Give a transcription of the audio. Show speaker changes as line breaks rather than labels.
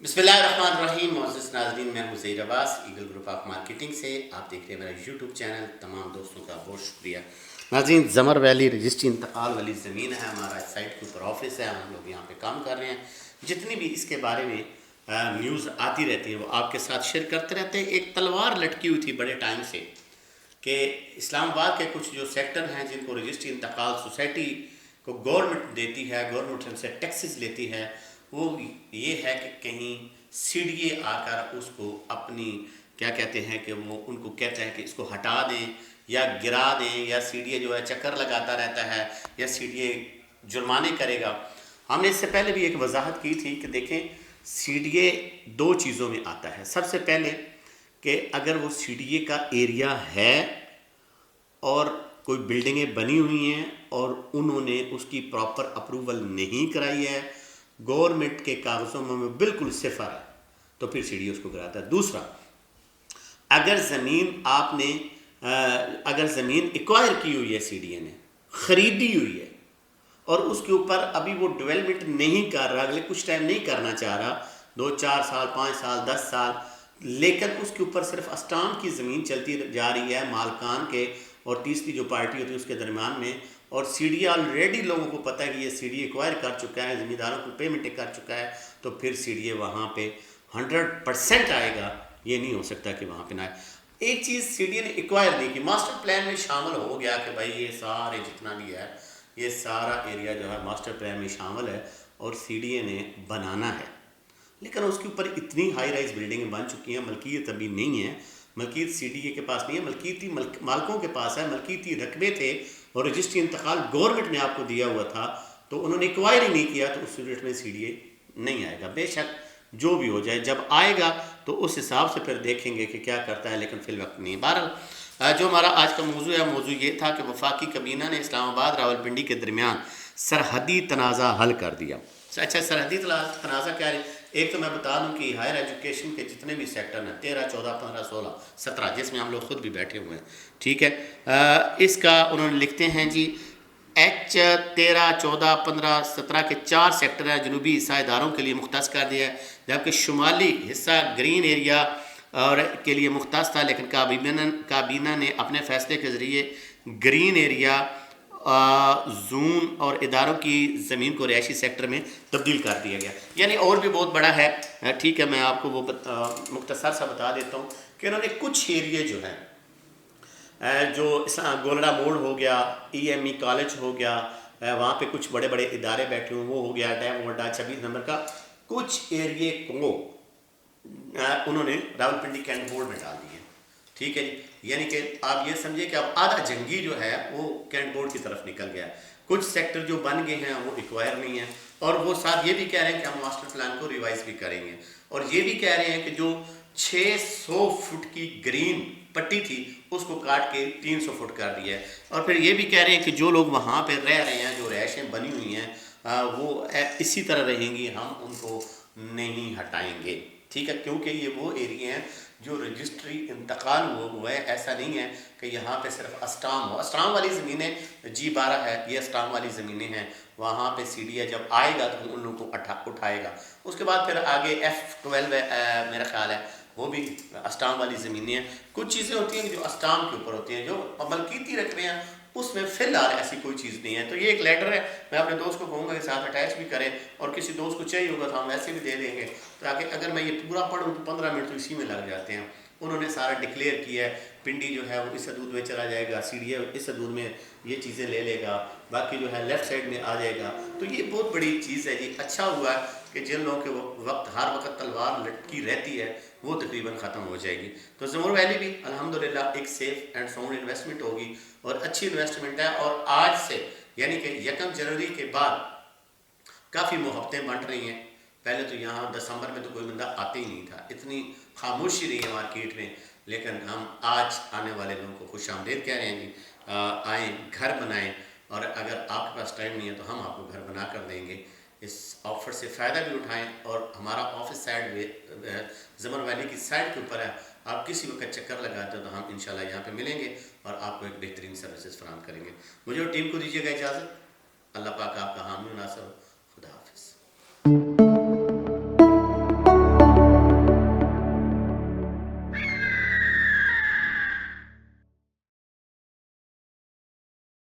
बिस्मिल्लाहिर्रहमानिर्रहीम। मोअज़्ज़िज़ नाज़रीन, मैं हूं Zaheer Abbas, eagle group of marketing से। आप देख रहे हैं मेरा यूट्यूब चैनल। तमाम दोस्तों का बहुत शुक्रिया। नाज़रीन, ज़मर वैली रजिस्ट्री इंतकाल वाली ज़मीन है, हमारा साइट के ऊपर ऑफिस है, हम लोग यहाँ पे काम कर रहे हैं। जितनी भी इसके बारे में न्यूज़ आती रहती है वो आपके साथ शेयर करते रहते हैं। एक तलवार लटकी हुई थी बड़े टाइम से कि इस्लामाबाद के कुछ जो सेक्टर हैं जिनको रजिस्ट्री इंतकाल सोसाइटी को गवर्नमेंट देती है, गवर्नमेंट उनसे टैक्सेस लेती है, वो ये है कि कहीं सीडीए आकर उसको अपनी क्या कहते हैं कि वो उनको कहते हैं कि इसको हटा दें या गिरा दें, या सीडीए जो है चक्कर लगाता रहता है या सीडीए जुर्माने करेगा। हमने इससे पहले भी एक वजाहत की थी कि देखें, सीडीए दो चीज़ों में आता है। सबसे पहले कि अगर वो सीडीए का एरिया है और कोई बिल्डिंगें बनी हुई हैं और उन्होंने उसकी प्रॉपर अप्रूवल नहीं कराई है, गवर्नमेंट के कागज़ों में बिल्कुल सिफर है, तो फिर सीडीए उसको कराता है। दूसरा, अगर ज़मीन एक्वायर की हुई है, सीडीए ने ख़रीदी हुई है और उसके ऊपर अभी वो डेवलपमेंट नहीं कर रहा, अगले कुछ टाइम नहीं करना चाह रहा, 2-4 साल, 5 साल, 10 साल, लेकिन उसके ऊपर सिर्फ अस्टाम की ज़मीन चलती जा रही है मालकान के और तीसरी जो पार्टी होती है उसके दरमियान में, और सीडीए ऑलरेडी लोगों को पता है कि ये सीडीए एक्वायर कर चुका है, ज़मींदारों को पेमेंट कर चुका है, तो फिर सीडीए वहाँ पे 100% आएगा। ये नहीं हो सकता कि वहाँ पे ना आए। एक चीज़ सीडीए ने एक्वायर नहीं की, मास्टर प्लान में शामिल हो गया कि भाई ये सारे जितना भी है ये सारा एरिया जो है मास्टर प्लान में शामिल है और सीडीए ने बनाना है, लेकिन उसके ऊपर इतनी हाई राइज बिल्डिंगें बन चुकी हैं, मलकियत अभी नहीं है, मलकियत सीडीए के पास नहीं है, मलकियती मालकों के पास है, मलकियती रकबे थे और रजिस्ट्री इंतकाल गवर्नमेंट ने आपको दिया हुआ था, तो उन्होंने एक्वायर ही नहीं किया, तो उस सूरत में सीडीए नहीं आएगा। बेशक जो भी हो जाए, जब आएगा तो उस हिसाब से फिर देखेंगे कि क्या करता है, लेकिन फिल वक्त नहीं। बहरहाल जो हमारा आज का मौजू है, मौजू ये था कि वफाकी काबीना ने इस्लामाबाद रावलपिंडी के दरमियान सरहदी तनाज़ा हल कर दिया। अच्छा, सरहदी तनाज़ा क्या है? एक तो मैं बता दूं कि हायर एजुकेशन के जितने भी सेक्टर हैं 13, 14, 15, 16, 17, जिसमें हम लोग खुद भी बैठे हुए हैं, ठीक है, इसका उन्होंने लिखते हैं जी H 13, 14, 15, 17 के 4 सेक्टर हैं जनूबी हिस्सा इदारों के लिए मुख्तस कर दिया है, जबकि शुमाली हिस्सा ग्रीन एरिया और के लिए मुख्तस था, लेकिन काबीना ने अपने फैसले के ज़रिए ग्रीन एरिया जून और इदारों की ज़मीन को रिहायशी सेक्टर में तब्दील कर दिया गया। यानी और भी बहुत बड़ा है, ठीक है, मैं आपको वो मुख्तसर सा बता देता हूँ कि उन्होंने कुछ एरिए जो हैं, जो गोलरा मोड़ हो गया, EME कॉलेज हो गया, वहाँ पे कुछ बड़े बड़े इदारे बैठे हुए, वो हो गया, डैम वड्डा 26 नंबर का, कुछ एरिए को उन्होंने रावलपिंडी कैंट बोर्ड में डाल दिए, ठीक है जी। यानी कि आप ये समझिए कि अब आधा जंगी जो है वो कैंट बोर्ड की तरफ निकल गया। कुछ सेक्टर जो बन गए हैं वो एक्वायर नहीं है, और वो साथ ये भी कह रहे हैं कि हम मास्टर प्लान को रिवाइज भी करेंगे, और ये भी कह रहे हैं कि जो 600 फुट की ग्रीन पट्टी थी उसको काट के 300 फुट कर दिया है, और फिर ये भी कह रहे हैं कि जो लोग वहाँ पर रह रहे हैं, जो रहायशें बनी हुई हैं वो इसी तरह रहेंगी, हम उनको नहीं हटाएंगे, ठीक है, क्योंकि ये वो एरिया हैं जो रजिस्ट्री इंतकाल हुआ है। ऐसा नहीं है कि यहाँ पे सिर्फ अस्टाम हो, अस्टाम वाली ज़मीनें G12 है, ये अस्टाम वाली ज़मीनें हैं, वहाँ पे सीडीए जब आएगा तो उन लोगों को उठाएगा। उसके बाद फिर आगे F12 मेरा ख्याल है, वो भी अस्टाम वाली ज़मीनें हैं। कुछ चीज़ें होती हैं जो अस्टाम के ऊपर होती हैं, जो मलकीती रकबे हैं उसमें फ़िलहाल ऐसी कोई चीज़ नहीं है। तो ये एक लेटर है, मैं अपने दोस्त को कहूँगा कि साथ अटैच भी करें, और किसी दोस्त को चाहिए होगा तो हम वैसे भी दे देंगे, ताकि अगर मैं ये पूरा पढ़ूँ तो 15 मिनट तो इसी में लग जाते हैं। उन्होंने सारा डिक्लेयर किया है, पिंडी जो है वो इस हदूद में चला जाएगा, सीडीए इस हदूद में ये चीज़ें ले लेगा, बाकी जो है लेफ़्ट साइड में आ जाएगा। तो ये बहुत बड़ी चीज़ है जी। अच्छा हुआ है कि जिन लोगों के वक्त हर वक्त तलवार लटकी रहती है वो तकरीबन ख़त्म हो जाएगी। तो ज़मर वैली भी अल्हम्दुलिल्लाह एक सेफ़ एंड साउंड इन्वेस्टमेंट होगी, और अच्छी इन्वेस्टमेंट है। और आज से यानी कि 1 जनवरी के बाद काफ़ी मोहब्बतें बन रही हैं। पहले तो यहाँ दिसंबर में तो कोई बंदा आते ही नहीं था, इतनी खामोशी रही है मार्केट में, लेकिन हम आज आने वाले लोगों को खुश आमदीद कह रहे हैं जी। आएँ, घर बनाएं, और अगर आपके पास टाइम नहीं है तो हम आपको घर बना कर देंगे। इस ऑफ़र से फ़ायदा भी उठाएं, और हमारा ऑफिस साइड ज़मर वैली की साइड के ऊपर है, आप किसी वक्त चक्कर लगाते हो तो हम इंशाल्लाह यहाँ पे मिलेंगे और आपको एक बेहतरीन सर्विसेज फराहम करेंगे। मुझे और टीम को दीजिएगा इजाज़त। अल्लाह पाक आपका हामी नासर हो। खुदा हाफिज़।